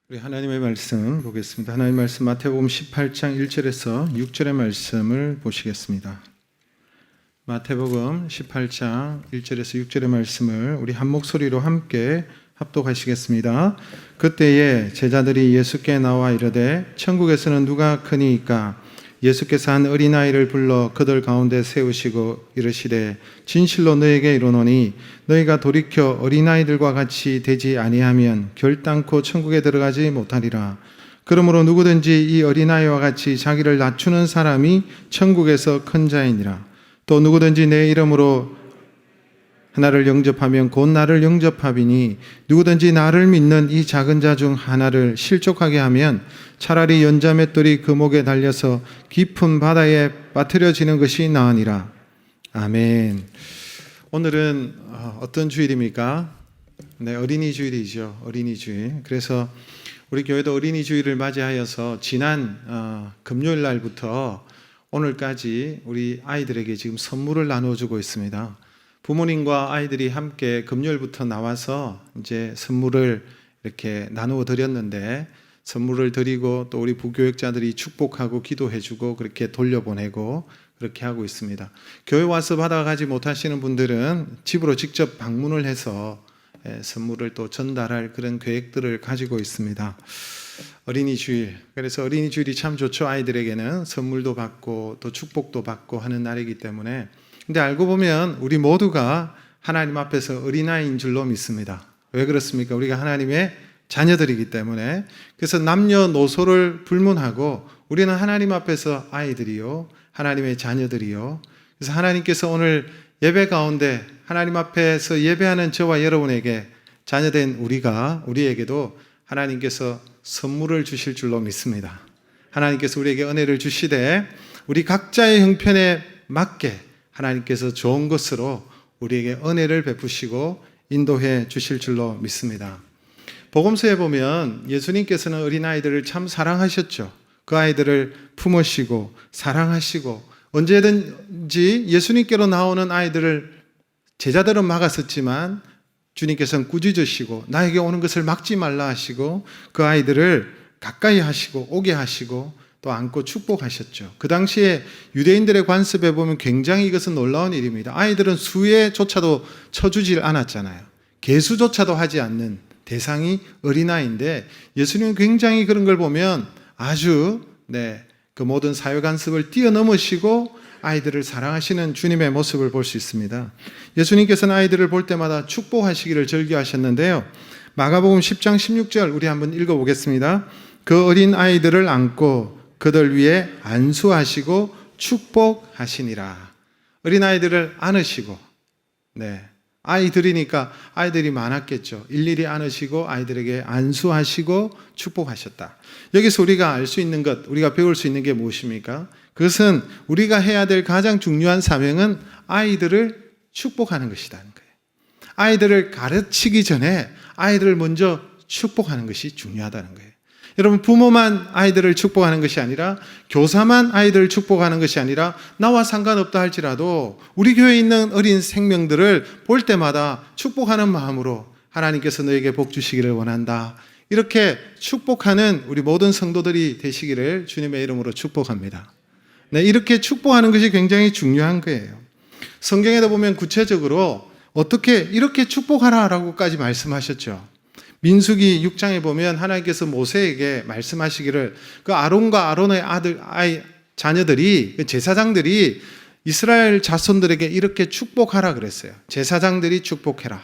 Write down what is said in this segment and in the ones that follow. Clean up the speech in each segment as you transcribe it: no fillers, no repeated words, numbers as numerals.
우리 하나님의 말씀 보겠습니다. 하나님의 말씀 마태복음 18장 1절에서 6절의 말씀을 보시겠습니다. 마태복음 18장 1절에서 6절의 말씀을 우리 한 목소리로 함께 합독하시겠습니다. 그때에 제자들이 예수께 나와 이르되 천국에서는 누가 크니이까? 예수께서 한 어린아이를 불러 그들 가운데 세우시고 이르시되 진실로 너에게 이르노니 너희가 돌이켜 어린아이들과 같이 되지 아니하면 결단코 천국에 들어가지 못하리라. 그러므로 누구든지 이 어린아이와 같이 자기를 낮추는 사람이 천국에서 큰 자이니라. 또 누구든지 내 이름으로 하나를 영접하면 곧 나를 영접하비니 누구든지 나를 믿는 이 작은 자 중 하나를 실족하게 하면 차라리 연자맷돌이 그 목에 달려서 깊은 바다에 빠뜨려지는 것이 나으니라. 아멘. 오늘은 어떤 주일입니까? 네, 어린이 주일이죠. 어린이 주일. 그래서 우리 교회도 어린이 주일을 맞이하여서 지난 금요일 날부터 오늘까지 우리 아이들에게 지금 선물을 나눠주고 있습니다. 부모님과 아이들이 함께 금요일부터 나와서 이제 선물을 이렇게 나누어 드렸는데, 선물을 드리고 또 우리 부교육자들이 축복하고 기도해주고 그렇게 돌려보내고 그렇게 하고 있습니다. 교회 와서 받아가지 못하시는 분들은 집으로 직접 방문을 해서 선물을 또 전달할 그런 계획들을 가지고 있습니다. 어린이 주일, 그래서 어린이 주일이 참 좋죠. 아이들에게는 선물도 받고 또 축복도 받고 하는 날이기 때문에. 근데 알고 보면 우리 모두가 하나님 앞에서 어린아이인 줄로 믿습니다. 왜 그렇습니까? 우리가 하나님의 자녀들이기 때문에. 그래서 남녀노소를 불문하고 우리는 하나님 앞에서 아이들이요, 하나님의 자녀들이요. 그래서 하나님께서 오늘 예배 가운데 하나님 앞에서 예배하는 저와 여러분에게 자녀된 우리에게도 하나님께서 선물을 주실 줄로 믿습니다. 하나님께서 우리에게 은혜를 주시되 우리 각자의 형편에 맞게 하나님께서 좋은 것으로 우리에게 은혜를 베푸시고 인도해 주실 줄로 믿습니다. 복음서에 보면 예수님께서는 어린아이들을 참 사랑하셨죠. 그 아이들을 품으시고 사랑하시고 언제든지 예수님께로 나오는 아이들을 제자들은 막았었지만 주님께서는 꾸짖으시고 나에게 오는 것을 막지 말라 하시고 그 아이들을 가까이 하시고 오게 하시고 또 안고 축복하셨죠. 그 당시에 유대인들의 관습에 보면 굉장히 이것은 놀라운 일입니다. 아이들은 수에조차도 쳐주질 않았잖아요. 개수조차도 하지 않는 대상이 어린아이인데 예수님은 굉장히 그런 걸 보면 아주 그 모든 사회 관습을 뛰어넘으시고 아이들을 사랑하시는 주님의 모습을 볼 수 있습니다. 예수님께서는 아이들을 볼 때마다 축복하시기를 즐겨하셨는데요. 마가복음 10장 16절 우리 한번 읽어보겠습니다. 그 어린 아이들을 안고 그들 위에 안수하시고 축복하시니라. 어린 아이들을 안으시고, 아이들이니까 아이들이 많았겠죠. 일일이 안으시고 아이들에게 안수하시고 축복하셨다. 여기서 우리가 알 수 있는 것, 우리가 배울 수 있는 게 무엇입니까? 그것은 우리가 해야 될 가장 중요한 사명은 아이들을 축복하는 것이라는 거예요. 아이들을 가르치기 전에 아이들을 먼저 축복하는 것이 중요하다는 거예요. 여러분, 부모만 아이들을 축복하는 것이 아니라, 교사만 아이들을 축복하는 것이 아니라, 나와 상관없다 할지라도 우리 교회에 있는 어린 생명들을 볼 때마다 축복하는 마음으로 하나님께서 너에게 복 주시기를 원한다, 이렇게 축복하는 우리 모든 성도들이 되시기를 주님의 이름으로 축복합니다. 이렇게 축복하는 것이 굉장히 중요한 거예요. 성경에도 보면 구체적으로 어떻게 이렇게 축복하라라고까지 말씀하셨죠. 민수기 6장에 보면 하나님께서 모세에게 말씀하시기를 그 아론과 아론의 자녀들이, 제사장들이 이스라엘 자손들에게 이렇게 축복하라 그랬어요. 제사장들이 축복해라.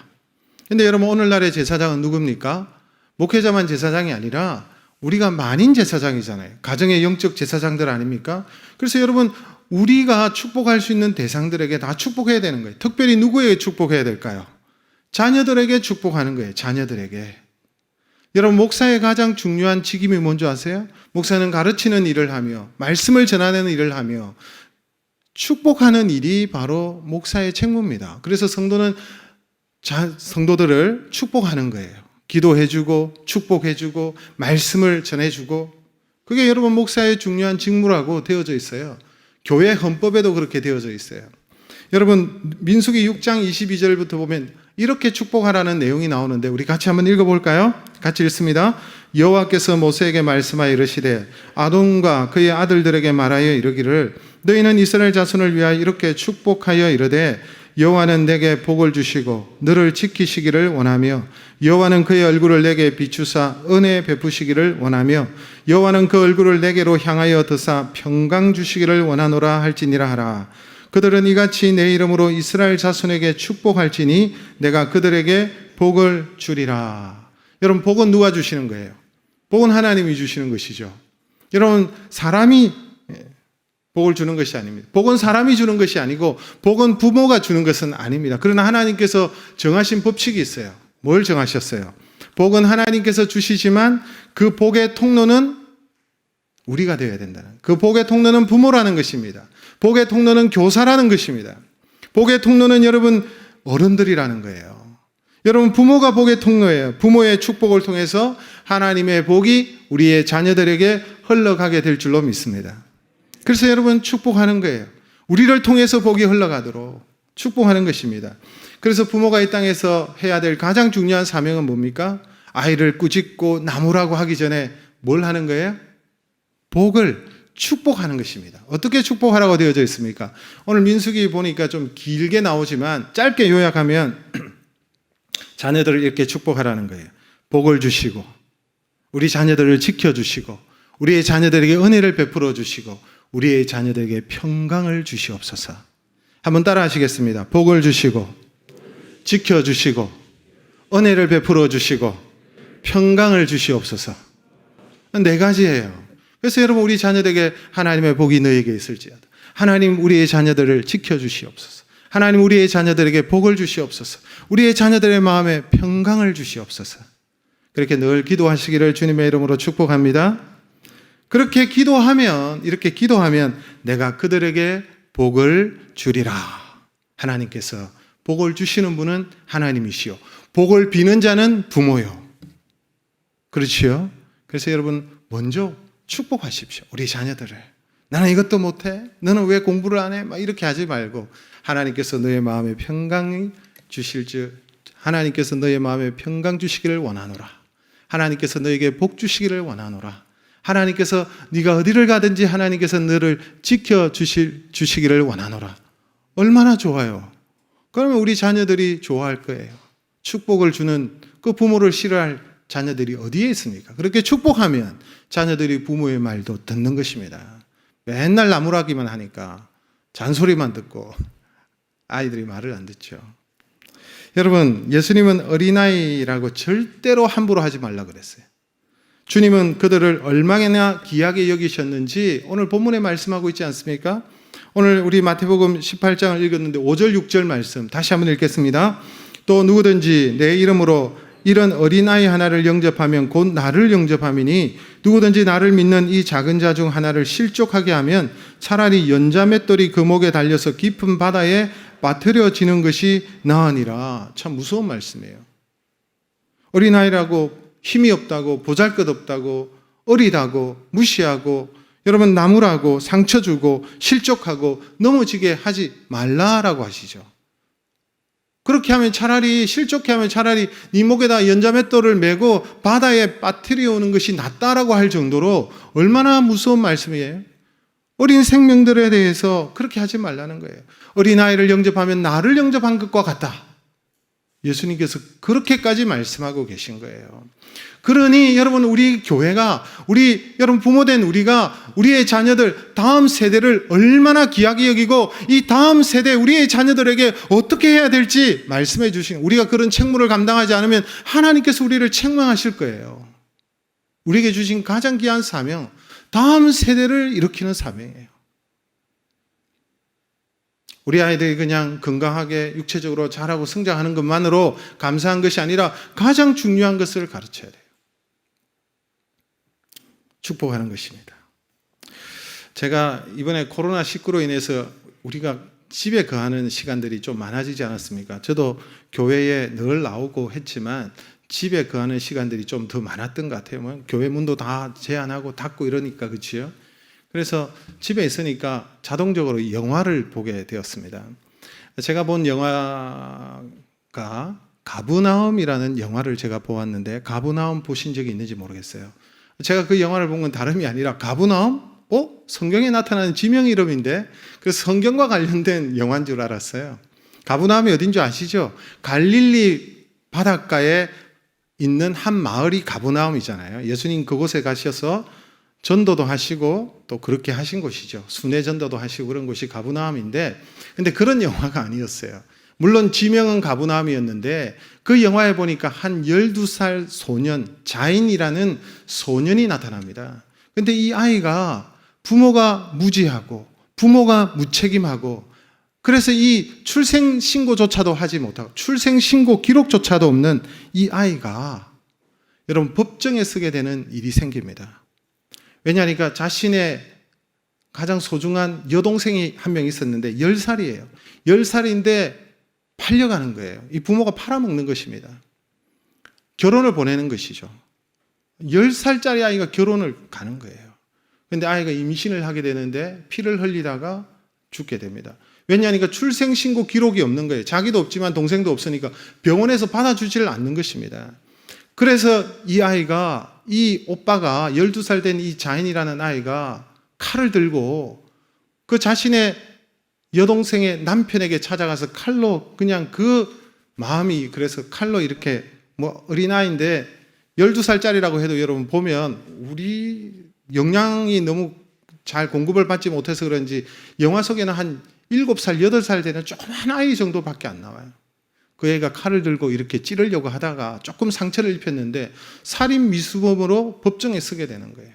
근데 여러분, 오늘날의 제사장은 누굽니까? 목회자만 제사장이 아니라 우리가 만인 제사장이잖아요. 가정의 영적 제사장들 아닙니까? 그래서 여러분, 우리가 축복할 수 있는 대상들에게 다 축복해야 되는 거예요. 특별히 누구에게 축복해야 될까요? 자녀들에게 축복하는 거예요. 자녀들에게. 여러분, 목사의 가장 중요한 직임이 뭔지 아세요? 목사는 가르치는 일을 하며 말씀을 전하는 일을 하며 축복하는 일이 바로 목사의 책무입니다. 그래서 성도들을 축복하는 거예요. 기도해주고 축복해주고 말씀을 전해주고, 그게 여러분 목사의 중요한 직무라고 되어져 있어요. 교회 헌법에도 그렇게 되어져 있어요. 여러분 민수기 6장 22절부터 보면 이렇게 축복하라는 내용이 나오는데 우리 같이 한번 읽어볼까요? 같이 읽습니다. 여호와께서 모세에게 말씀하여 이르시되 아론과 그의 아들들에게 말하여 이르기를 너희는 이스라엘 자손을 위하여 이렇게 축복하여 이르되 여호와는 내게 복을 주시고 너를 지키시기를 원하며 여호와는 그의 얼굴을 내게 비추사 은혜 베푸시기를 원하며 여호와는 그 얼굴을 내게로 향하여 드사 평강 주시기를 원하노라 할지니라 하라. 그들은 이같이 내 이름으로 이스라엘 자손에게 축복할지니 내가 그들에게 복을 주리라. 여러분 복은 누가 주시는 거예요? 복은 하나님이 주시는 것이죠. 여러분 사람이 복을 주는 것이 아닙니다. 복은 사람이 주는 것이 아니고 복은 부모가 주는 것은 아닙니다. 그러나 하나님께서 정하신 법칙이 있어요. 뭘 정하셨어요? 복은 하나님께서 주시지만 그 복의 통로는 우리가 되어야 된다는, 그 복의 통로는 부모라는 것입니다. 복의 통로는 교사라는 것입니다. 복의 통로는 여러분 어른들이라는 거예요. 여러분 부모가 복의 통로예요. 부모의 축복을 통해서 하나님의 복이 우리의 자녀들에게 흘러가게 될 줄로 믿습니다. 그래서 여러분 축복하는 거예요. 우리를 통해서 복이 흘러가도록 축복하는 것입니다. 그래서 부모가 이 땅에서 해야 될 가장 중요한 사명은 뭡니까? 아이를 꾸짖고 나무라고 하기 전에 뭘 하는 거예요? 복을 축복하는 것입니다. 어떻게 축복하라고 되어져 있습니까? 오늘 민수기 보니까 좀 길게 나오지만 짧게 요약하면 자녀들을 이렇게 축복하라는 거예요. 복을 주시고 우리 자녀들을 지켜주시고 우리의 자녀들에게 은혜를 베풀어 주시고 우리의 자녀들에게 평강을 주시옵소서. 한번 따라 하시겠습니다. 복을 주시고 지켜주시고 은혜를 베풀어 주시고 평강을 주시옵소서. 네 가지예요. 그래서 여러분 우리 자녀들에게 하나님의 복이 너에게 있을지어다. 하나님 우리의 자녀들을 지켜주시옵소서. 하나님 우리의 자녀들에게 복을 주시옵소서. 우리의 자녀들의 마음에 평강을 주시옵소서. 그렇게 늘 기도하시기를 주님의 이름으로 축복합니다. 그렇게 기도하면, 이렇게 기도하면 내가 그들에게 복을 주리라. 하나님께서 복을 주시는 분은 하나님이시요 복을 비는 자는 부모요. 그렇지요? 그래서 여러분 먼저 축복하십시오. 우리 자녀들을. 나는 이것도 못해? 너는 왜 공부를 안 해? 막 이렇게 하지 말고 하나님께서 너의 마음에 평강이 주실 줄, 하나님께서 너의 마음에 평강 주시기를 원하노라. 하나님께서 너에게 복 주시기를 원하노라. 하나님께서 네가 어디를 가든지 하나님께서 너를 지켜주시기를 원하노라. 얼마나 좋아요. 그러면 우리 자녀들이 좋아할 거예요. 축복을 주는 그 부모를 싫어할 자녀들이 어디에 있습니까? 그렇게 축복하면 자녀들이 부모의 말도 듣는 것입니다. 맨날 나무라기만 하니까 잔소리만 듣고 아이들이 말을 안 듣죠. 여러분, 예수님은 어린아이라고 절대로 함부로 하지 말라 그랬어요. 주님은 그들을 얼마나 귀하게 여기셨는지 오늘 본문에 말씀하고 있지 않습니까? 오늘 우리 마태복음 18장을 읽었는데 5절 6절 말씀 다시 한번 읽겠습니다. 또 누구든지 내 이름으로 이런 어린아이 하나를 영접하면 곧 나를 영접함이니 누구든지 나를 믿는 이 작은 자 중 하나를 실족하게 하면 차라리 연자맷돌이 그 목에 달려서 깊은 바다에 빠뜨려지는 것이 나으니라. 참 무서운 말씀이에요. 어린아이라고 힘이 없다고 보잘것없다고 어리다고 무시하고 여러분 나무라고 상처 주고 실족하고 넘어지게 하지 말라라고 하시죠. 그렇게 하면 차라리 실족해 하면 차라리 네 목에다 연자맷돌을 메고 바다에 빠뜨려 오는 것이 낫다라고 할 정도로 얼마나 무서운 말씀이에요. 어린 생명들에 대해서 그렇게 하지 말라는 거예요. 어린아이를 영접하면 나를 영접한 것과 같다. 예수님께서 그렇게까지 말씀하고 계신 거예요. 그러니 여러분 우리 교회가 여러분 부모된 우리가 우리의 자녀들 다음 세대를 얼마나 귀하게 여기고 이 다음 세대 우리의 자녀들에게 어떻게 해야 될지 말씀해 주신 우리가 그런 책무를 감당하지 않으면 하나님께서 우리를 책망하실 거예요. 우리에게 주신 가장 귀한 사명 다음 세대를 일으키는 사명이에요. 우리 아이들이 그냥 건강하게 육체적으로 자라고 성장하는 것만으로 감사한 것이 아니라 가장 중요한 것을 가르쳐야 돼요. 축복하는 것입니다. 제가 이번에 코로나19로 인해서 우리가 집에 거하는 시간들이 좀 많아지지 않았습니까? 저도 교회에 늘 나오고 했지만 집에 거하는 시간들이 좀 더 많았던 것 같아요. 뭐 교회 문도 다 제한하고 닫고 이러니까 그렇지요. 그래서 집에 있으니까 자동적으로 영화를 보게 되었습니다. 제가 본 영화가 가브나움이라는 영화를 제가 보았는데, 가브나움 보신 적이 있는지 모르겠어요. 제가 그 영화를 본 건 다름이 아니라 가브나움? 성경에 나타나는 지명 이름인데, 그래서 성경과 관련된 영화인 줄 알았어요. 가브나움이 어딘 줄 아시죠? 갈릴리 바닷가에 있는 한 마을이 가브나움이잖아요. 예수님 그곳에 가셔서 전도도 하시고 또 그렇게 하신 곳이죠. 순회 전도도 하시고 그런 곳이 가브나움인데, 근데 그런 영화가 아니었어요. 물론 지명은 가브나움이었는데 그 영화에 보니까 한 12살 소년, 자인이라는 소년이 나타납니다. 근데 이 아이가 부모가 무지하고 부모가 무책임하고, 그래서 이 출생신고조차도 하지 못하고 출생신고 기록조차도 없는 이 아이가 여러분 법정에 서게 되는 일이 생깁니다. 왜냐하니까 자신의 가장 소중한 여동생이 한 명 있었는데 10살이에요. 10살인데 팔려가는 거예요. 이 부모가 팔아먹는 것입니다. 결혼을 보내는 것이죠. 10살짜리 아이가 결혼을 가는 거예요. 그런데 아이가 임신을 하게 되는데 피를 흘리다가 죽게 됩니다. 왜냐하니까 출생신고 기록이 없는 거예요. 자기도 없지만 동생도 없으니까 병원에서 받아주지를 않는 것입니다. 그래서 이 아이가, 이 오빠가 12살 된 이 자인이라는 아이가 칼을 들고 그 자신의 여동생의 남편에게 찾아가서 칼로 그냥 그 마음이, 그래서 칼로 이렇게 어린아이인데 12살짜리라고 해도 여러분 보면 우리 영양이 너무 잘 공급을 받지 못해서 그런지 영화 속에는 한 7살, 8살 되는 조그만 아이 정도밖에 안 나와요. 그 애가 칼을 들고 이렇게 찌르려고 하다가 조금 상처를 입혔는데 살인 미수범으로 법정에 서게 되는 거예요.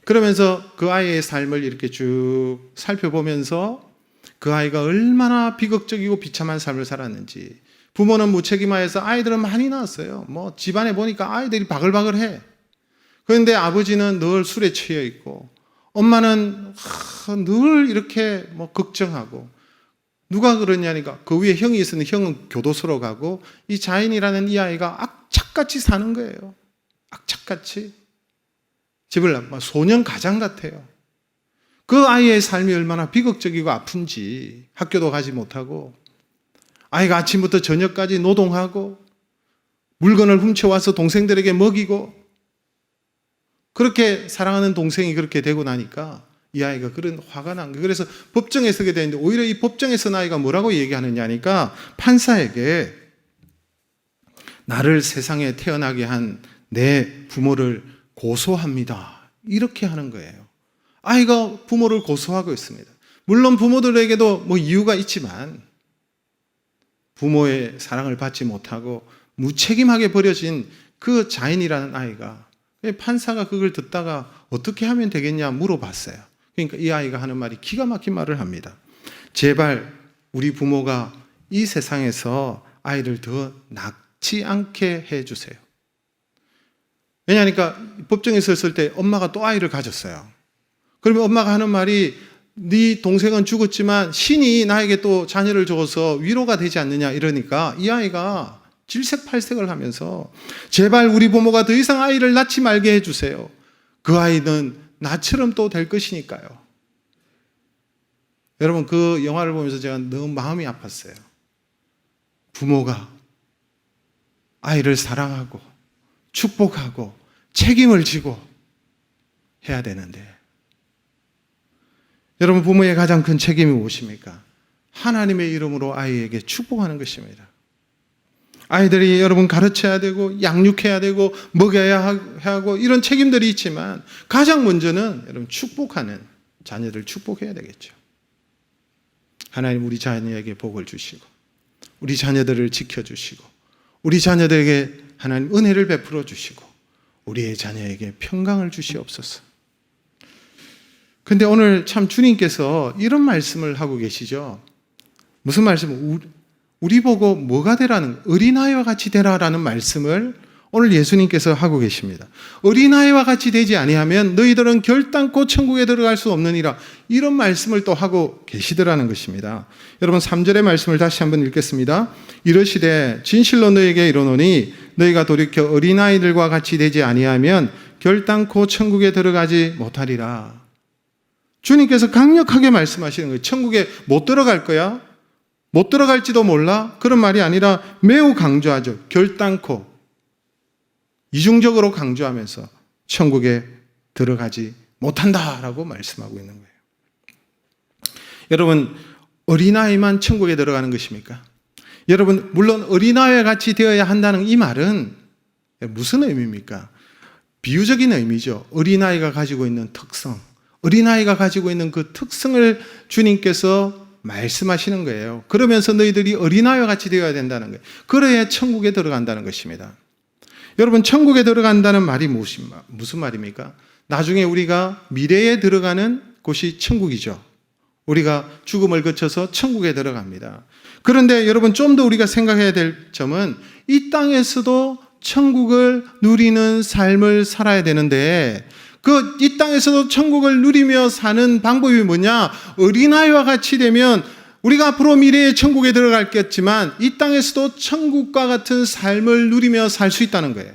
그러면서 그 아이의 삶을 이렇게 쭉 살펴보면서 그 아이가 얼마나 비극적이고 비참한 삶을 살았는지, 부모는 무책임하여서 아이들은 많이 낳았어요. 집안에 보니까 아이들이 바글바글해. 그런데 아버지는 늘 술에 취해 있고, 엄마는 늘 이렇게 걱정하고, 누가 그러냐니까 그 위에 형이 있었는데 형은 교도소로 가고, 이 자인이라는 이 아이가 악착같이 사는 거예요. 악착같이. 집을 소년 가장 같아요. 그 아이의 삶이 얼마나 비극적이고 아픈지, 학교도 가지 못하고 아이가 아침부터 저녁까지 노동하고 물건을 훔쳐와서 동생들에게 먹이고, 그렇게 사랑하는 동생이 그렇게 되고 나니까 이 아이가 그런 화가 난 거예요. 그래서 법정에 서게 되는데 오히려 이 법정에 선 아이가 뭐라고 얘기하느냐니까, 판사에게 나를 세상에 태어나게 한 내 부모를 고소합니다, 이렇게 하는 거예요. 아이가 부모를 고소하고 있습니다. 물론 부모들에게도 이유가 있지만 부모의 사랑을 받지 못하고 무책임하게 버려진 그 자인이라는 아이가, 판사가 그걸 듣다가 어떻게 하면 되겠냐 물어봤어요. 그러니까 이 아이가 하는 말이 기가 막힌 말을 합니다. 제발 우리 부모가 이 세상에서 아이를 더 낳지 않게 해주세요. 왜냐하니까 법정에 섰을 때 엄마가 또 아이를 가졌어요. 그러면 엄마가 하는 말이, 네 동생은 죽었지만 신이 나에게 또 자녀를 줘서 위로가 되지 않느냐 이러니까 이 아이가 질색팔색을 하면서 제발 우리 부모가 더 이상 아이를 낳지 말게 해주세요. 그 아이는 나처럼 또 될 것이니까요. 여러분, 그 영화를 보면서 제가 너무 마음이 아팠어요. 부모가 아이를 사랑하고 축복하고 책임을 지고 해야 되는데, 여러분, 부모의 가장 큰 책임이 무엇입니까? 하나님의 이름으로 아이에게 축복하는 것입니다. 아이들이 여러분 가르쳐야 되고 양육해야 되고 먹여야 하고 이런 책임들이 있지만, 가장 먼저는 여러분 축복하는 자녀들 축복해야 되겠죠. 하나님 우리 자녀에게 복을 주시고 우리 자녀들을 지켜주시고 우리 자녀들에게 하나님 은혜를 베풀어 주시고 우리의 자녀에게 평강을 주시옵소서. 근데 오늘 참 주님께서 이런 말씀을 하고 계시죠. 무슨 말씀? 우리 보고 뭐가 되라는, 어린아이와 같이 되라라는 말씀을 오늘 예수님께서 하고 계십니다. 어린아이와 같이 되지 아니하면 너희들은 결단코 천국에 들어갈 수 없느니라, 이런 말씀을 또 하고 계시더라는 것입니다. 여러분 3절의 말씀을 다시 한번 읽겠습니다. 이르시되 진실로 너희에게 이르노니 너희가 돌이켜 어린아이들과 같이 되지 아니하면 결단코 천국에 들어가지 못하리라. 주님께서 강력하게 말씀하시는 거예요. 천국에 못 들어갈 거야? 못 들어갈지도 몰라? 그런 말이 아니라 매우 강조하죠. 결단코 이중적으로 강조하면서 천국에 들어가지 못한다라고 말씀하고 있는 거예요. 여러분, 어린아이만 천국에 들어가는 것입니까? 여러분, 물론 어린아이와 같이 되어야 한다는 이 말은 무슨 의미입니까? 비유적인 의미죠. 어린아이가 가지고 있는 특성, 어린아이가 가지고 있는 그 특성을 주님께서 말씀하시는 거예요. 그러면서 너희들이 어린아이와 같이 되어야 된다는 거예요. 그래야 천국에 들어간다는 것입니다. 여러분, 천국에 들어간다는 말이 무슨 말입니까? 나중에 우리가 미래에 들어가는 곳이 천국이죠. 우리가 죽음을 거쳐서 천국에 들어갑니다. 그런데 여러분, 좀 더 우리가 생각해야 될 점은 이 땅에서도 천국을 누리는 삶을 살아야 되는데 이 땅에서도 천국을 누리며 사는 방법이 뭐냐? 어린아이와 같이 되면 우리가 앞으로 미래에 천국에 들어갈겠지만 이 땅에서도 천국과 같은 삶을 누리며 살 수 있다는 거예요.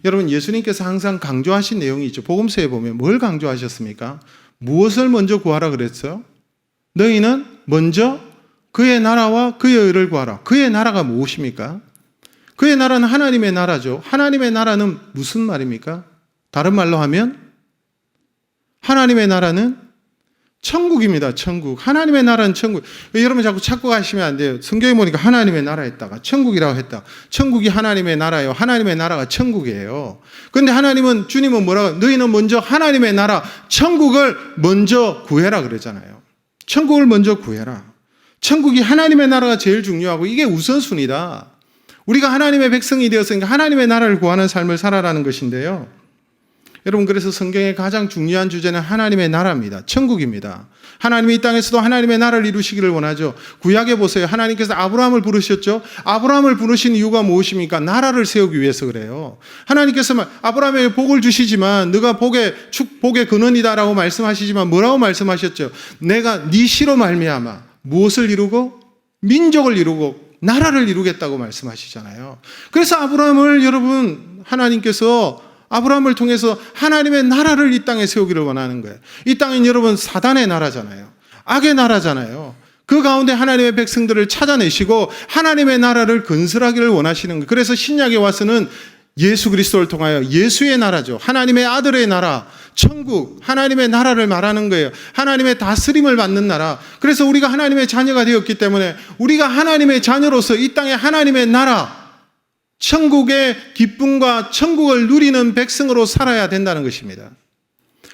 여러분, 예수님께서 항상 강조하신 내용이 있죠. 복음서에 보면 뭘 강조하셨습니까? 무엇을 먼저 구하라 그랬어요? 너희는 먼저 그의 나라와 그의 의를 구하라. 그의 나라가 무엇입니까? 그의 나라는 하나님의 나라죠. 하나님의 나라는 무슨 말입니까? 다른 말로 하면 하나님의 나라는 천국입니다. 천국. 하나님의 나라는 천국. 여러분 자꾸 찾고 가시면 안 돼요. 성경에 보니까 하나님의 나라 했다가 천국이라고 했다. 천국이 하나님의 나라예요. 하나님의 나라가 천국이에요. 그런데 하나님은, 주님은 뭐라고? 너희는 먼저 하나님의 나라, 천국을 먼저 구해라 그러잖아요. 천국을 먼저 구해라. 천국이 하나님의 나라가 제일 중요하고 이게 우선순위다. 우리가 하나님의 백성이 되었으니까 하나님의 나라를 구하는 삶을 살아라는 것인데요. 여러분, 그래서 성경의 가장 중요한 주제는 하나님의 나라입니다. 천국입니다. 하나님이 이 땅에서도 하나님의 나라를 이루시기를 원하죠. 구약에 보세요. 하나님께서 아브라함을 부르셨죠. 아브라함을 부르신 이유가 무엇입니까? 나라를 세우기 위해서 그래요. 하나님께서 아브라함에게 복을 주시지만 너가 복의 근원이다라고 말씀하시지만 뭐라고 말씀하셨죠? 내가 네 씨로 말미암아 무엇을 이루고? 민족을 이루고 나라를 이루겠다고 말씀하시잖아요. 그래서 아브라함을 여러분, 하나님께서 아브라함을 통해서 하나님의 나라를 이 땅에 세우기를 원하는 거예요. 이 땅은 여러분 사단의 나라잖아요. 악의 나라잖아요. 그 가운데 하나님의 백성들을 찾아내시고 하나님의 나라를 건설하기를 원하시는 거예요. 그래서 신약에 와서는 예수 그리스도를 통하여 예수의 나라죠. 하나님의 아들의 나라, 천국, 하나님의 나라를 말하는 거예요. 하나님의 다스림을 받는 나라. 그래서 우리가 하나님의 자녀가 되었기 때문에 우리가 하나님의 자녀로서 이 땅에 하나님의 나라, 천국의 기쁨과 천국을 누리는 백성으로 살아야 된다는 것입니다.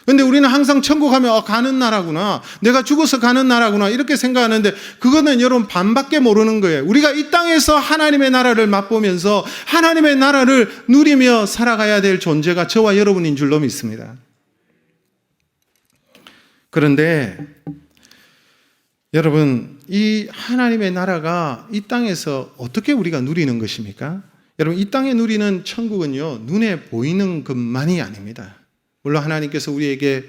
그런데 우리는 항상 천국 하면 가는 나라구나, 내가 죽어서 가는 나라구나 이렇게 생각하는데 그거는 여러분 반밖에 모르는 거예요. 우리가 이 땅에서 하나님의 나라를 맛보면서 하나님의 나라를 누리며 살아가야 될 존재가 저와 여러분인 줄로 믿습니다. 그런데 여러분, 이 하나님의 나라가 이 땅에서 어떻게 우리가 누리는 것입니까? 여러분, 이 땅에 누리는 천국은요, 눈에 보이는 것만이 아닙니다. 물론 하나님께서 우리에게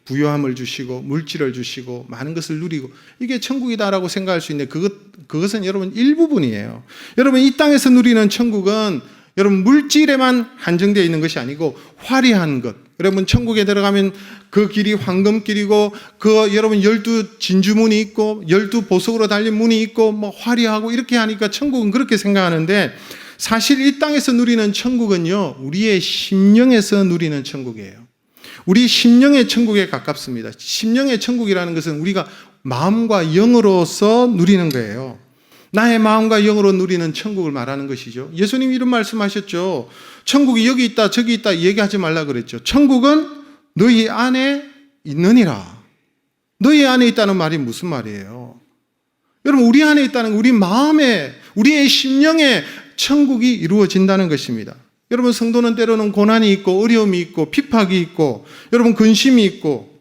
부요함을 주시고 물질을 주시고 많은 것을 누리고 이게 천국이다라고 생각할 수 있는데 그것은 여러분 일부분이에요. 여러분, 이 땅에서 누리는 천국은 여러분 물질에만 한정되어 있는 것이 아니고 화려한 것. 여러분, 천국에 들어가면 그 길이 황금길이고 여러분 12 진주문이 있고 12 보석으로 달린 문이 있고 뭐 화려하고 이렇게 하니까 천국은 그렇게 생각하는데 사실 이 땅에서 누리는 천국은요, 우리의 심령에서 누리는 천국이에요. 우리 심령의 천국에 가깝습니다. 심령의 천국이라는 것은 우리가 마음과 영으로서 누리는 거예요. 나의 마음과 영으로 누리는 천국을 말하는 것이죠. 예수님 이런 말씀하셨죠. 천국이 여기 있다 저기 있다 얘기하지 말라 그랬죠. 천국은 너희 안에 있느니라. 너희 안에 있다는 말이 무슨 말이에요? 여러분, 우리 안에 있다는 우리 마음에, 우리의 심령에 천국이 이루어진다는 것입니다. 여러분, 성도는 때로는 고난이 있고 어려움이 있고 핍박이 있고 여러분 근심이 있고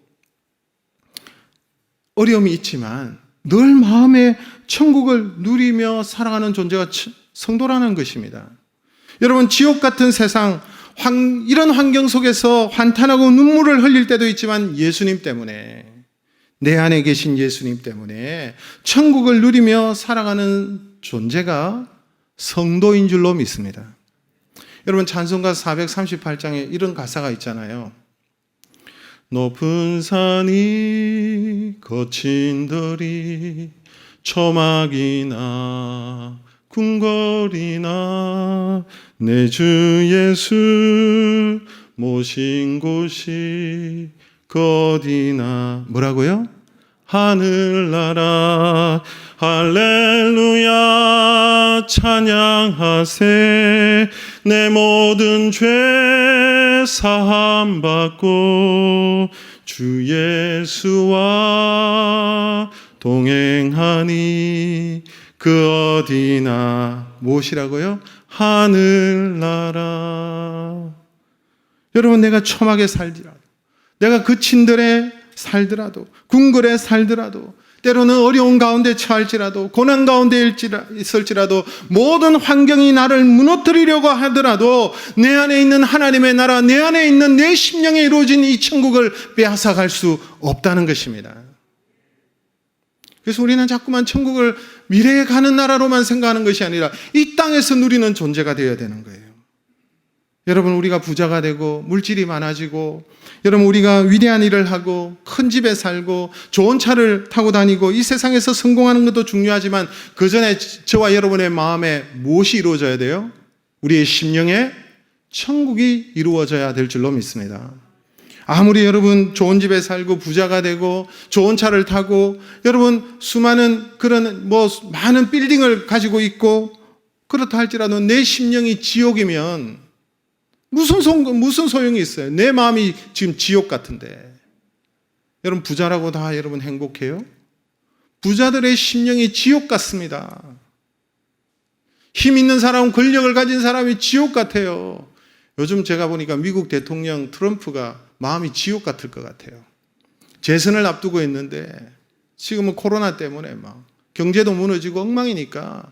어려움이 있지만 늘 마음에 천국을 누리며 살아가는 존재가 성도라는 것입니다. 여러분, 지옥 같은 세상, 이런 환경 속에서 환탄하고 눈물을 흘릴 때도 있지만 예수님 때문에, 내 안에 계신 예수님 때문에 천국을 누리며 살아가는 존재가 성도인 줄로 믿습니다. 여러분, 찬송가 438장에 이런 가사가 있잖아요. 높은 산이 거친 들이 초막이나 궁궐이나 내 주 예수 모신 곳이 그 어디나 뭐라고요? 하늘나라 할렐루야 찬양하세 내 모든 죄 사함 받고 주 예수와 동행하니 그 어디나 무엇이라고요? 하늘나라. 여러분, 내가 초막에 살더라도, 내가 그친 들에 살더라도, 궁궐에 살더라도, 때로는 어려운 가운데 처할지라도, 고난 가운데 있을지라도, 모든 환경이 나를 무너뜨리려고 하더라도 내 안에 있는 하나님의 나라, 내 안에 있는 내 심령에 이루어진 이 천국을 빼앗아갈 수 없다는 것입니다. 그래서 우리는 자꾸만 천국을 미래에 가는 나라로만 생각하는 것이 아니라 이 땅에서 누리는 존재가 되어야 되는 거예요. 여러분, 우리가 부자가 되고 물질이 많아지고, 여러분, 우리가 위대한 일을 하고 큰 집에 살고 좋은 차를 타고 다니고 이 세상에서 성공하는 것도 중요하지만 그 전에 저와 여러분의 마음에 무엇이 이루어져야 돼요? 우리의 심령에 천국이 이루어져야 될 줄로 믿습니다. 아무리 여러분 좋은 집에 살고 부자가 되고 좋은 차를 타고 여러분 수많은 그런 많은 빌딩을 가지고 있고 그렇다 할지라도 내 심령이 지옥이면 무슨 소용이 있어요? 내 마음이 지금 지옥 같은데. 여러분, 부자라고 다 여러분 행복해요? 부자들의 심령이 지옥 같습니다. 힘 있는 사람, 권력을 가진 사람이 지옥 같아요. 요즘 제가 보니까 미국 대통령 트럼프가 마음이 지옥 같을 것 같아요. 재선을 앞두고 있는데 지금은 코로나 때문에 막 경제도 무너지고 엉망이니까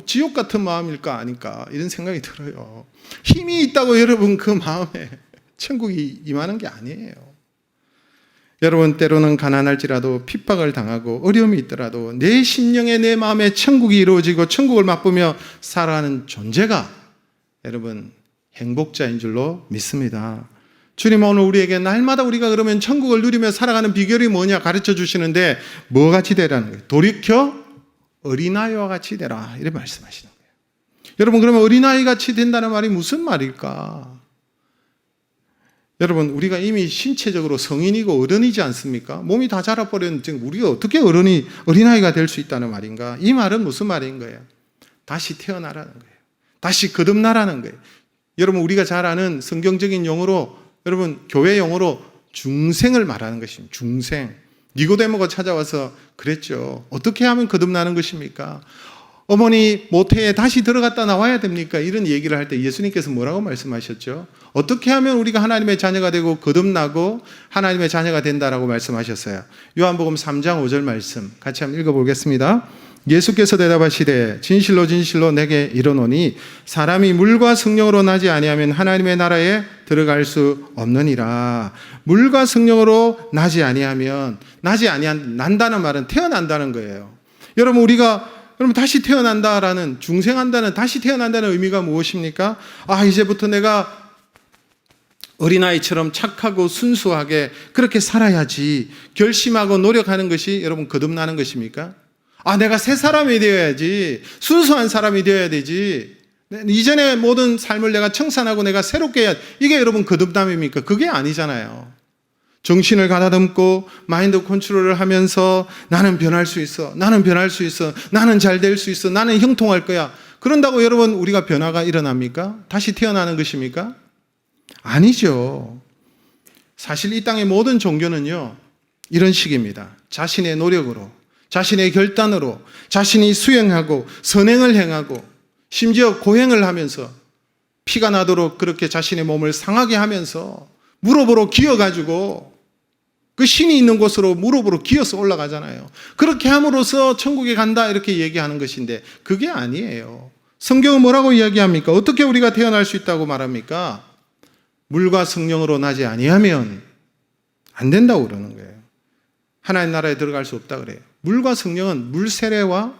지옥 같은 마음일까 아닐까 이런 생각이 들어요. 힘이 있다고 여러분 그 마음에 천국이 임하는 게 아니에요. 여러분, 때로는 가난할지라도 핍박을 당하고 어려움이 있더라도 내 심령에 내 마음에 천국이 이루어지고 천국을 맛보며 살아가는 존재가 여러분 행복자인 줄로 믿습니다. 주님은 오늘 우리에게 날마다 우리가 그러면 천국을 누리며 살아가는 비결이 뭐냐 가르쳐 주시는데 뭐 같이 되라는 거예요? 돌이켜 어린아이와 같이 되라 이렇게 말씀하시는 거예요. 여러분, 그러면 어린아이 같이 된다는 말이 무슨 말일까? 여러분, 우리가 이미 신체적으로 성인이고 어른이지 않습니까? 몸이 다 자라버렸는데 지금 우리가 어떻게 어린아이가 될 수 있다는 말인가? 이 말은 무슨 말인 거예요? 다시 태어나라는 거예요. 다시 거듭나라는 거예요. 여러분, 우리가 잘 아는 성경적인 용어로 여러분 교회 용어로 중생을 말하는 것입니다. 중생. 니고데모가 찾아와서 그랬죠. 어떻게 하면 거듭나는 것입니까? 어머니 모태에 다시 들어갔다 나와야 됩니까? 이런 얘기를 할 때 예수님께서 뭐라고 말씀하셨죠? 어떻게 하면 우리가 하나님의 자녀가 되고 거듭나고 하나님의 자녀가 된다라고 말씀하셨어요. 요한복음 3장 5절 말씀 같이 한번 읽어보겠습니다. 예수께서 대답하시되 진실로 진실로 내게 이르노니 사람이 물과 성령으로 나지 아니하면 하나님의 나라에 들어갈 수 없느니라. 물과 성령으로 나지 아니하면 난다는 말은 태어난다는 거예요. 여러분, 우리가 다시 태어난다라는 중생한다는 다시 태어난다는 의미가 무엇입니까? 이제부터 내가 어린아이처럼 착하고 순수하게 그렇게 살아야지 결심하고 노력하는 것이 여러분 거듭나는 것입니까? 내가 새 사람이 되어야지, 순수한 사람이 되어야 되지, 이전의 모든 삶을 내가 청산하고 내가 새롭게 해야, 이게 여러분 거듭남입니까? 그게 아니잖아요. 정신을 가다듬고 마인드 컨트롤을 하면서 나는 변할 수 있어, 나는 변할 수 있어, 나는 잘 될 수 있어, 나는 형통할 거야. 그런다고 여러분 우리가 변화가 일어납니까? 다시 태어나는 것입니까? 아니죠. 사실 이 땅의 모든 종교는요 이런 식입니다. 자신의 노력으로, 자신의 결단으로 자신이 수행하고 선행을 행하고 심지어 고행을 하면서 피가 나도록 그렇게 자신의 몸을 상하게 하면서 무릎으로 기어가지고 그 신이 있는 곳으로 무릎으로 기어서 올라가잖아요. 그렇게 함으로써 천국에 간다 이렇게 얘기하는 것인데 그게 아니에요. 성경은 뭐라고 이야기합니까? 어떻게 우리가 태어날 수 있다고 말합니까? 물과 성령으로 나지 아니하면 안 된다고 그러는 거예요. 하나님 나라에 들어갈 수 없다 그래요. 물과 성령은 물 세례와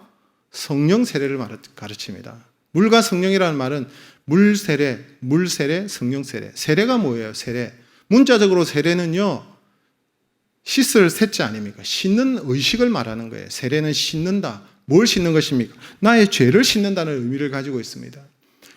성령 세례를 가르칩니다. 물과 성령이라는 말은 물 세례, 성령 세례. 세례가 뭐예요? 세례. 문자적으로 세례는요, 씻을 셋째 아닙니까? 씻는 의식을 말하는 거예요. 세례는 씻는다. 뭘 씻는 것입니까? 나의 죄를 씻는다는 의미를 가지고 있습니다.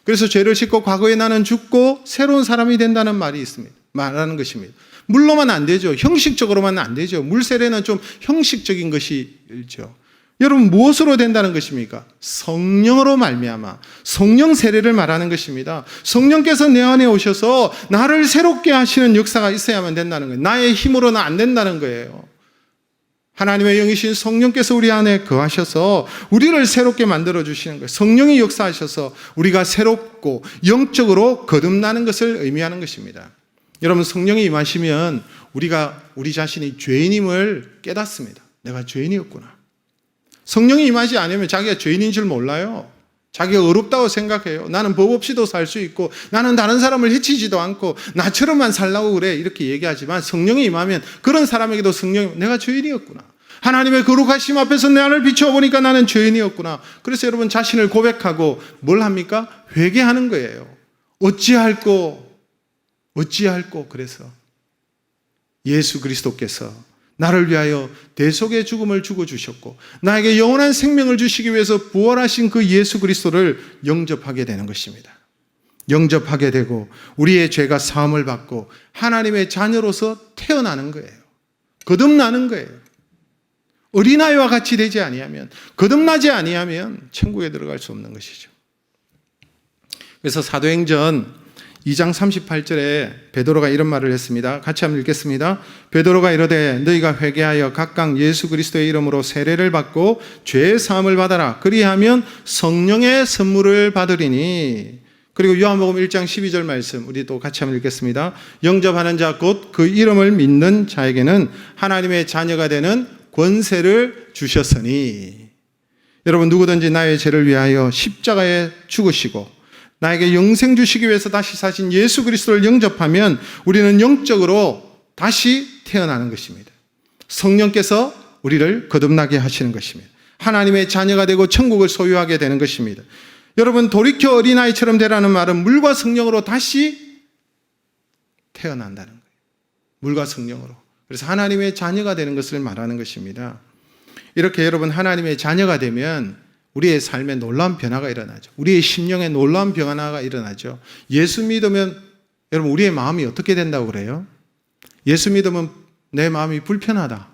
그래서 죄를 씻고 과거에 나는 죽고 새로운 사람이 된다는 말이 있습니다. 말하는 것입니다. 물로만 안 되죠. 형식적으로만 안 되죠. 물 세례는 좀 형식적인 것이죠. 여러분, 무엇으로 된다는 것입니까? 성령으로 말미암아 성령 세례를 말하는 것입니다. 성령께서 내 안에 오셔서 나를 새롭게 하시는 역사가 있어야만 된다는 거예요. 나의 힘으로는 안 된다는 거예요. 하나님의 영이신 성령께서 우리 안에 거하셔서 우리를 새롭게 만들어 주시는 거예요. 성령이 역사하셔서 우리가 새롭고 영적으로 거듭나는 것을 의미하는 것입니다. 여러분, 성령이 임하시면 우리가 우리 자신이 죄인임을 깨닫습니다. 내가 죄인이었구나. 성령이 임하지 않으면 자기가 죄인인 줄 몰라요. 자기가 어렵다고 생각해요. 나는 법 없이도 살 수 있고, 나는 다른 사람을 해치지도 않고, 나처럼만 살라고 그래. 이렇게 얘기하지만 성령이 임하면 그런 사람에게도 성령이, 내가 죄인이었구나. 하나님의 거룩하심 앞에서 나를 비춰보니까 나는 죄인이었구나. 그래서 여러분, 자신을 고백하고 뭘 합니까? 회개하는 거예요. 어찌할꼬. 그래서 예수 그리스도께서 나를 위하여 대속의 죽음을 죽어주셨고 나에게 영원한 생명을 주시기 위해서 부활하신 그 예수 그리스도를 영접하게 되는 것입니다. 영접하게 되고 우리의 죄가 사함을 받고 하나님의 자녀로서 태어나는 거예요. 거듭나는 거예요. 어린아이와 같이 되지 아니하면, 거듭나지 아니하면 천국에 들어갈 수 없는 것이죠. 그래서 사도행전 2장 38절에 베드로가 이런 말을 했습니다. 같이 한번 읽겠습니다. 베드로가 이르되 너희가 회개하여 각각 예수 그리스도의 이름으로 세례를 받고 죄의 사함을 받아라. 그리하면 성령의 선물을 받으리니. 그리고 요한복음 1장 12절 말씀 우리 또 같이 한번 읽겠습니다. 영접하는 자 곧 그 이름을 믿는 자에게는 하나님의 자녀가 되는 권세를 주셨으니. 여러분, 누구든지 나의 죄를 위하여 십자가에 죽으시고 나에게 영생 주시기 위해서 다시 사신 예수 그리스도를 영접하면 우리는 영적으로 다시 태어나는 것입니다. 성령께서 우리를 거듭나게 하시는 것입니다. 하나님의 자녀가 되고 천국을 소유하게 되는 것입니다. 여러분, 돌이켜 어린아이처럼 되라는 말은 물과 성령으로 다시 태어난다는 거예요. 물과 성령으로. 그래서 하나님의 자녀가 되는 것을 말하는 것입니다. 이렇게 여러분, 하나님의 자녀가 되면 우리의 삶에 놀라운 변화가 일어나죠. 우리의 심령에 놀라운 변화가 일어나죠. 예수 믿으면 여러분, 우리의 마음이 어떻게 된다고 그래요? 예수 믿으면 내 마음이 불편하다.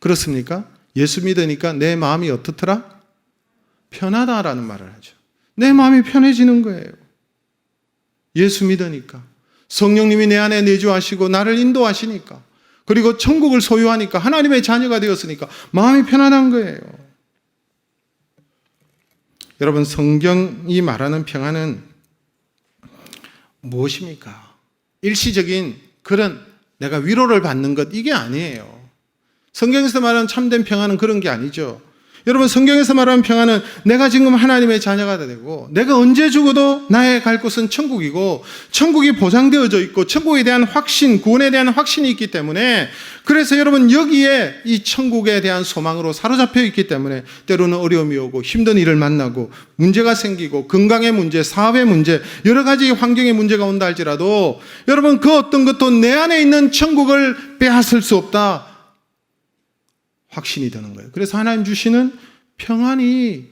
그렇습니까? 예수 믿으니까 내 마음이 어떻더라? 편하다라는 말을 하죠. 내 마음이 편해지는 거예요. 예수 믿으니까. 성령님이 내 안에 내주하시고 나를 인도하시니까. 그리고 천국을 소유하니까, 하나님의 자녀가 되었으니까 마음이 편안한 거예요. 여러분, 성경이 말하는 평안은 무엇입니까? 일시적인 그런 내가 위로를 받는 것, 이게 아니에요. 성경에서 말하는 참된 평안은 그런 게 아니죠. 여러분, 성경에서 말하는 평안은 내가 지금 하나님의 자녀가 되고 내가 언제 죽어도 나의 갈 곳은 천국이고 천국이 보장되어져 있고 천국에 대한 확신, 구원에 대한 확신이 있기 때문에, 그래서 여러분, 여기에 이 천국에 대한 소망으로 사로잡혀 있기 때문에 때로는 어려움이 오고 힘든 일을 만나고 문제가 생기고 건강의 문제, 사업의 문제, 여러 가지 환경의 문제가 온다 할지라도 여러분, 그 어떤 것도 내 안에 있는 천국을 빼앗을 수 없다, 확신이 드는 거예요. 그래서 하나님 주시는 평안이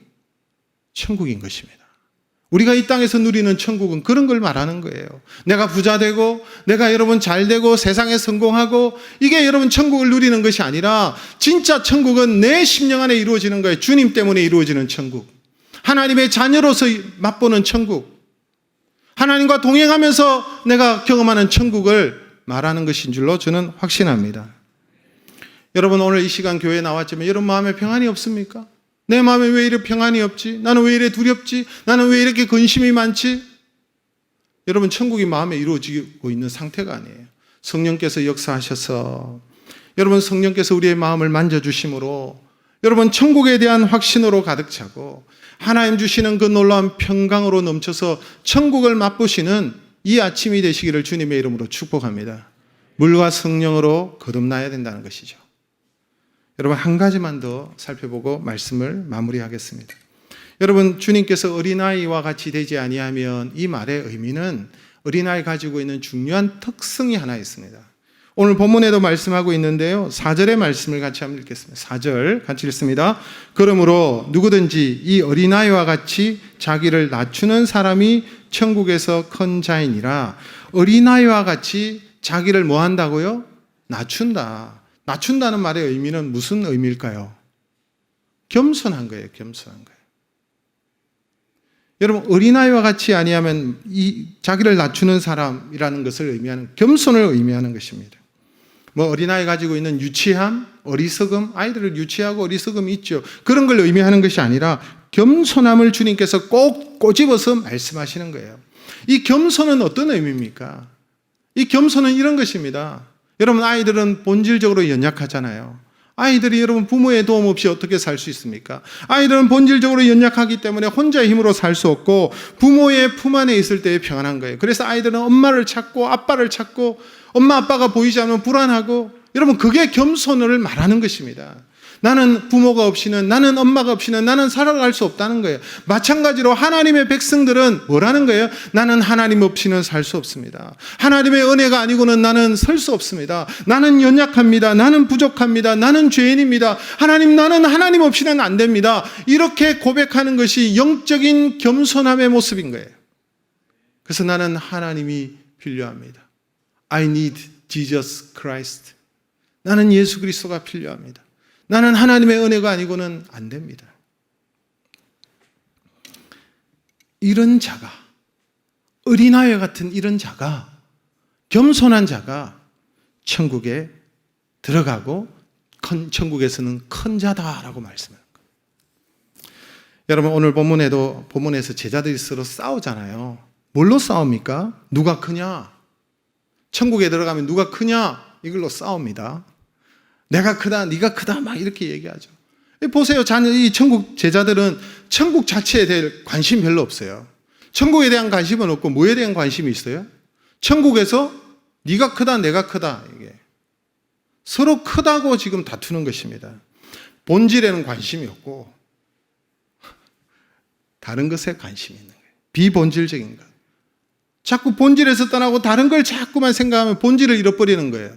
천국인 것입니다. 우리가 이 땅에서 누리는 천국은 그런 걸 말하는 거예요. 내가 부자 되고 내가 여러분 잘 되고 세상에 성공하고, 이게 여러분 천국을 누리는 것이 아니라 진짜 천국은 내 심령 안에 이루어지는 거예요. 주님 때문에 이루어지는 천국, 하나님의 자녀로서 맛보는 천국, 하나님과 동행하면서 내가 경험하는 천국을 말하는 것인 줄로 저는 확신합니다. 여러분, 오늘 이 시간 교회에 나왔지만 여러분 마음에 평안이 없습니까? 내 마음에 왜 이렇게 평안이 없지? 나는 왜 이렇게 두렵지? 나는 왜 이렇게 근심이 많지? 여러분, 천국이 마음에 이루어지고 있는 상태가 아니에요. 성령께서 역사하셔서, 여러분, 성령께서 우리의 마음을 만져주심으로 여러분, 천국에 대한 확신으로 가득 차고 하나님 주시는 그 놀라운 평강으로 넘쳐서 천국을 맛보시는 이 아침이 되시기를 주님의 이름으로 축복합니다. 물과 성령으로 거듭나야 된다는 것이죠. 여러분, 한 가지만 더 살펴보고 말씀을 마무리하겠습니다. 여러분, 주님께서 어린아이와 같이 되지 아니하면 이 말의 의미는 어린아이 가지고 있는 중요한 특성이 하나 있습니다. 오늘 본문에도 말씀하고 있는데요. 4절의 말씀을 같이 한번 읽겠습니다. 4절 같이 읽습니다. 그러므로 누구든지 이 어린아이와 같이 자기를 낮추는 사람이 천국에서 큰 자이니라. 어린아이와 같이 자기를 뭐 한다고요? 낮춘다. 낮춘다는 말의 의미는 무슨 의미일까요? 겸손한 거예요. 겸손한 거예요. 여러분, 어린아이와 같이 아니하면 이 자기를 낮추는 사람이라는 것을 의미하는, 겸손을 의미하는 것입니다. 뭐 어린아이 가지고 있는 유치함, 어리석음, 아이들을 유치하고 어리석음이 있죠. 그런 걸 의미하는 것이 아니라 겸손함을 주님께서 꼭 꼬집어서 말씀하시는 거예요. 이 겸손은 어떤 의미입니까? 이 겸손은 이런 것입니다. 여러분, 아이들은 본질적으로 연약하잖아요. 아이들이 여러분 부모의 도움 없이 어떻게 살 수 있습니까? 아이들은 본질적으로 연약하기 때문에 혼자의 힘으로 살 수 없고 부모의 품 안에 있을 때에 평안한 거예요. 그래서 아이들은 엄마를 찾고 아빠를 찾고 엄마 아빠가 보이지 않으면 불안하고, 여러분 그게 겸손을 말하는 것입니다. 나는 부모가 없이는, 나는 엄마가 없이는 나는 살아갈 수 없다는 거예요. 마찬가지로 하나님의 백성들은 뭐라는 거예요? 나는 하나님 없이는 살 수 없습니다. 하나님의 은혜가 아니고는 나는 설 수 없습니다. 나는 연약합니다. 나는 부족합니다. 나는 죄인입니다. 하나님, 나는 하나님 없이는 안 됩니다. 이렇게 고백하는 것이 영적인 겸손함의 모습인 거예요. 그래서 나는 하나님이 필요합니다. I need Jesus Christ. 나는 예수 그리스도가 필요합니다. 나는 하나님의 은혜가 아니고는 안 됩니다. 이런 자가, 어린아이 같은 이런 자가, 겸손한 자가 천국에 들어가고 천국에서는 큰 자다라고 말씀합니다. 여러분, 오늘 본문에서 제자들이 서로 싸우잖아요. 뭘로 싸웁니까? 누가 크냐? 천국에 들어가면 누가 크냐? 이걸로 싸웁니다. 내가 크다, 네가 크다, 막 이렇게 얘기하죠. 보세요. 이 천국 제자들은 천국 자체에 대해 관심 별로 없어요. 천국에 대한 관심은 없고 뭐에 대한 관심이 있어요? 천국에서 네가 크다, 내가 크다, 이게 서로 크다고 지금 다투는 것입니다. 본질에는 관심이 없고 다른 것에 관심이 있는 거예요. 비본질적인 것. 자꾸 본질에서 떠나고 다른 걸 자꾸만 생각하면 본질을 잃어버리는 거예요.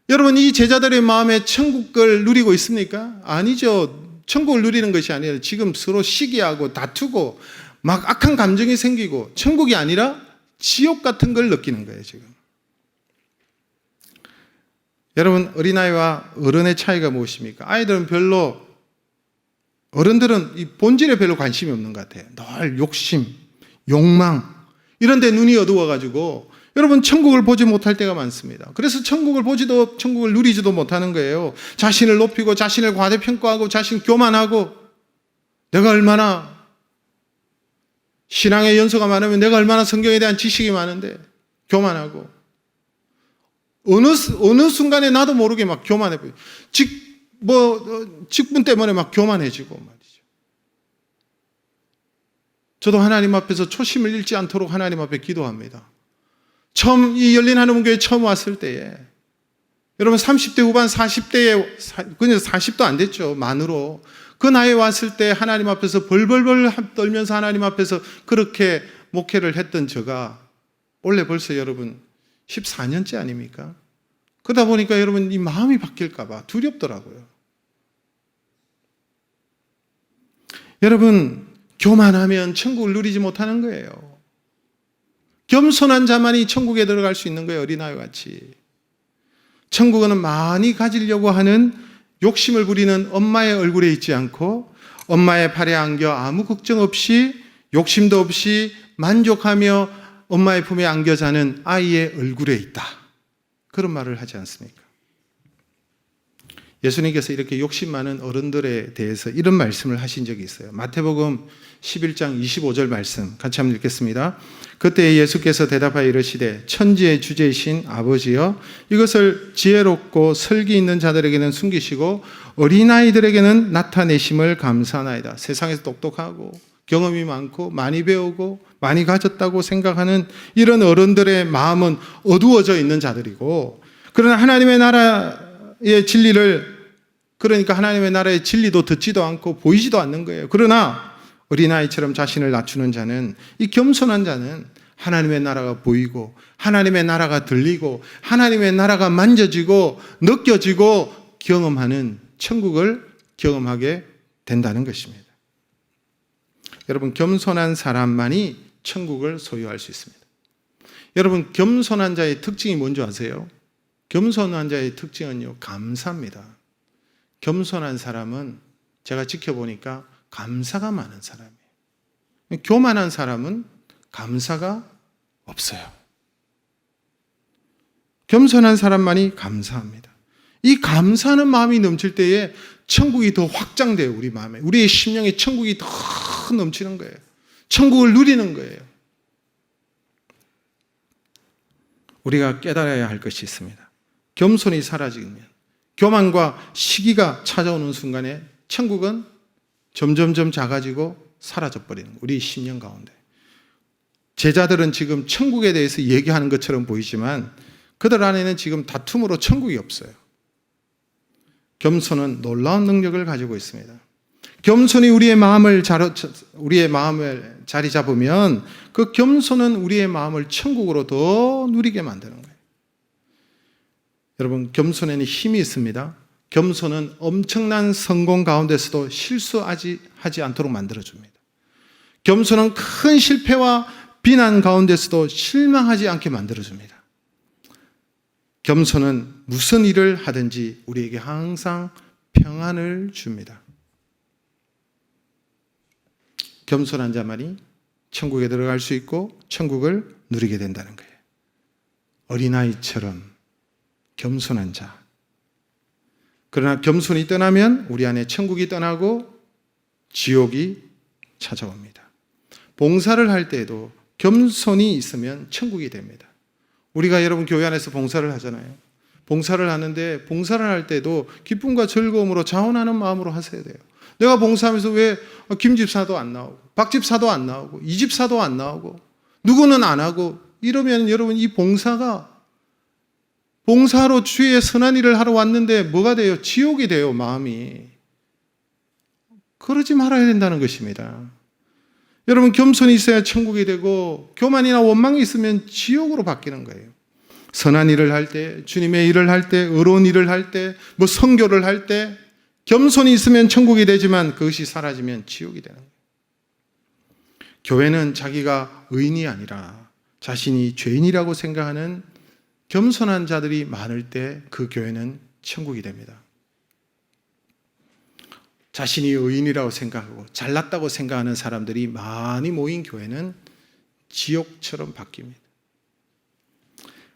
여러분, 이 제자들의 마음에 천국을 누리고 있습니까? 아니죠. 천국을 누리는 것이 아니라 지금 서로 시기하고 다투고 막 악한 감정이 생기고 천국이 아니라 지옥 같은 걸 느끼는 거예요, 지금. 여러분, 어린아이와 어른의 차이가 무엇입니까? 아이들은 어른들은 이 본질에 별로 관심이 없는 것 같아요. 늘 욕심, 욕망, 이런 데 눈이 어두워가지고 여러분 천국을 보지 못할 때가 많습니다. 그래서 천국을 누리지도 못하는 거예요. 자신을 높이고 자신을 과대평가하고 자신 교만하고, 내가 얼마나 신앙의 연소가 많으면 내가 얼마나 성경에 대한 지식이 많은데 교만하고, 어느 순간에 나도 모르게 막 교만해 보여. 직분 때문에 막 교만해지고 말이죠. 저도 하나님 앞에서 초심을 잃지 않도록 하나님 앞에 기도합니다. 처음 이 열린 하늘문교회 처음 왔을 때에, 여러분 30대 후반 40대에, 그냥 40도 안 됐죠. 만으로. 그 나이에 왔을 때 하나님 앞에서 벌벌벌 떨면서 하나님 앞에서 그렇게 목회를 했던 저가 원래 벌써 여러분 14년째 아닙니까? 그러다 보니까 여러분 이 마음이 바뀔까 봐 두렵더라고요. 여러분, 교만하면 천국을 누리지 못하는 거예요. 겸손한 자만이 천국에 들어갈 수 있는 거예요. 어린아이와 같이. 천국은 많이 가지려고 하는 욕심을 부리는 엄마의 얼굴에 있지 않고, 엄마의 팔에 안겨 아무 걱정 없이 욕심도 없이 만족하며 엄마의 품에 안겨 자는 아이의 얼굴에 있다. 그런 말을 하지 않습니까? 예수님께서 이렇게 욕심 많은 어른들에 대해서 이런 말씀을 하신 적이 있어요. 마태복음 11장 25절 말씀 같이 한번 읽겠습니다. 그때 예수께서 대답하여 이르시되 천지의 주제이신 아버지여, 이것을 지혜롭고 설기 있는 자들에게는 숨기시고 어린아이들에게는 나타내심을 감사하나이다. 세상에서 똑똑하고 경험이 많고 많이 배우고 많이 가졌다고 생각하는 이런 어른들의 마음은 어두워져 있는 자들이고, 그러나 하나님의 나라의 진리를, 그러니까 하나님의 나라의 진리도 듣지도 않고 보이지도 않는 거예요. 그러나 어린아이처럼 자신을 낮추는 자는, 이 겸손한 자는 하나님의 나라가 보이고 하나님의 나라가 들리고 하나님의 나라가 만져지고 느껴지고 경험하는 천국을 경험하게 된다는 것입니다. 여러분, 겸손한 사람만이 천국을 소유할 수 있습니다. 여러분, 겸손한 자의 특징이 뭔지 아세요? 겸손한 자의 특징은요, 감사입니다. 겸손한 사람은 제가 지켜보니까 감사가 많은 사람이에요. 교만한 사람은 감사가 없어요. 겸손한 사람만이 감사합니다. 이 감사하는 마음이 넘칠 때에 천국이 더 확장돼요, 우리 마음에. 우리의 심령에 천국이 더 넘치는 거예요. 천국을 누리는 거예요. 우리가 깨달아야 할 것이 있습니다. 겸손이 사라지면, 교만과 시기가 찾아오는 순간에 천국은 점점점 작아지고 사라져버리는 거예요, 우리 심령 가운데. 제자들은 지금 천국에 대해서 얘기하는 것처럼 보이지만 그들 안에는 지금 다툼으로 천국이 없어요. 겸손은 놀라운 능력을 가지고 있습니다. 겸손이 우리의 마음을 자리 잡으면 그 겸손은 우리의 마음을 천국으로 더 누리게 만드는 거예요. 여러분, 겸손에는 힘이 있습니다. 겸손은 엄청난 성공 가운데서도 실수하지 않도록 만들어줍니다. 겸손은 큰 실패와 비난 가운데서도 실망하지 않게 만들어줍니다. 겸손은 무슨 일을 하든지 우리에게 항상 평안을 줍니다. 겸손한 자만이 천국에 들어갈 수 있고 천국을 누리게 된다는 거예요. 어린아이처럼 겸손한 자. 그러나 겸손이 떠나면 우리 안에 천국이 떠나고 지옥이 찾아옵니다. 봉사를 할 때에도 겸손이 있으면 천국이 됩니다. 우리가 여러분 교회 안에서 봉사를 하잖아요. 봉사를 하는데 봉사를 할 때도 기쁨과 즐거움으로 자원하는 마음으로 하셔야 돼요. 내가 봉사하면서 왜 김 집사도 안 나오고 박 집사도 안 나오고 이 집사도 안 나오고 누구는 안 하고 이러면 여러분 이 봉사로 주의 선한 일을 하러 왔는데 뭐가 돼요? 지옥이 돼요, 마음이. 그러지 말아야 된다는 것입니다. 여러분, 겸손이 있어야 천국이 되고 교만이나 원망이 있으면 지옥으로 바뀌는 거예요. 선한 일을 할 때, 주님의 일을 할 때, 의로운 일을 할 때, 선교를 할 때 겸손이 있으면 천국이 되지만 그것이 사라지면 지옥이 되는 거예요. 교회는 자기가 의인이 아니라 자신이 죄인이라고 생각하는 겸손한 자들이 많을 때 그 교회는 천국이 됩니다. 자신이 의인이라고 생각하고 잘났다고 생각하는 사람들이 많이 모인 교회는 지옥처럼 바뀝니다.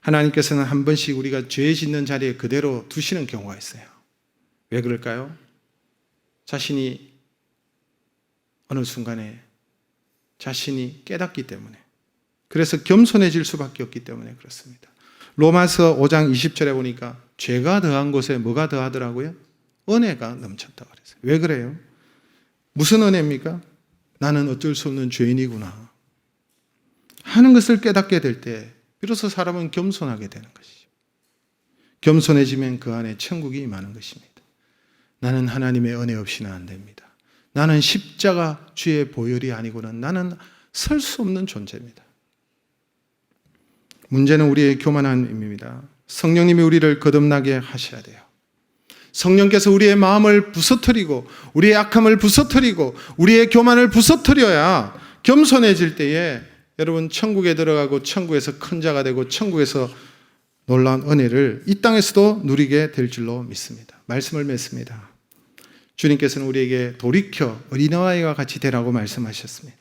하나님께서는 한 번씩 우리가 죄 짓는 자리에 그대로 두시는 경우가 있어요. 왜 그럴까요? 자신이 어느 순간에 자신이 깨닫기 때문에, 그래서 겸손해질 수밖에 없기 때문에 그렇습니다. 로마서 5장 20절에 보니까 죄가 더한 곳에 뭐가 더하더라고요? 은혜가 넘쳤다고 그랬어요. 왜 그래요? 무슨 은혜입니까? 나는 어쩔 수 없는 죄인이구나 하는 것을 깨닫게 될 때 비로소 사람은 겸손하게 되는 것이죠. 겸손해지면 그 안에 천국이 임하는 것입니다. 나는 하나님의 은혜 없이는 안 됩니다. 나는 십자가 주의 보혈이 아니고는 나는 설 수 없는 존재입니다. 문제는 우리의 교만함입니다. 성령님이 우리를 거듭나게 하셔야 돼요. 성령께서 우리의 마음을 부서뜨리고 우리의 악함을 부서뜨리고 우리의 교만을 부서뜨려야 겸손해질 때에 여러분 천국에 들어가고 천국에서 큰 자가 되고 천국에서 놀라운 은혜를 이 땅에서도 누리게 될 줄로 믿습니다. 말씀을 맺습니다. 주님께서는 우리에게 돌이켜 어린아이와 같이 되라고 말씀하셨습니다.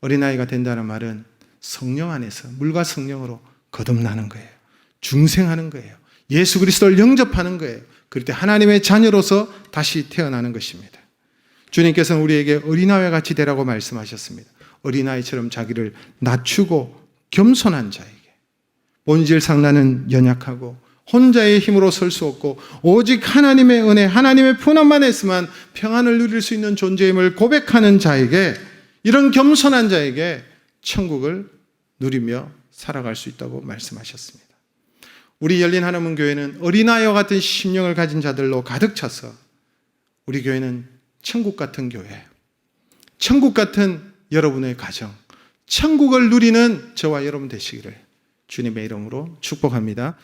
어린아이가 된다는 말은 성령 안에서 물과 성령으로 거듭나는 거예요. 중생하는 거예요. 예수 그리스도를 영접하는 거예요. 그럴 때 하나님의 자녀로서 다시 태어나는 것입니다. 주님께서는 우리에게 어린아이와 같이 되라고 말씀하셨습니다. 어린아이처럼 자기를 낮추고 겸손한 자에게, 본질상 나는 연약하고 혼자의 힘으로 설 수 없고 오직 하나님의 은혜, 하나님의 품안만 했으면 평안을 누릴 수 있는 존재임을 고백하는 자에게, 이런 겸손한 자에게 천국을 누리며 살아갈 수 있다고 말씀하셨습니다. 우리 열린 하나님 교회는 어린아이와 같은 심령을 가진 자들로 가득 차서 우리 교회는 천국 같은 교회, 천국 같은 여러분의 가정, 천국을 누리는 저와 여러분 되시기를 주님의 이름으로 축복합니다.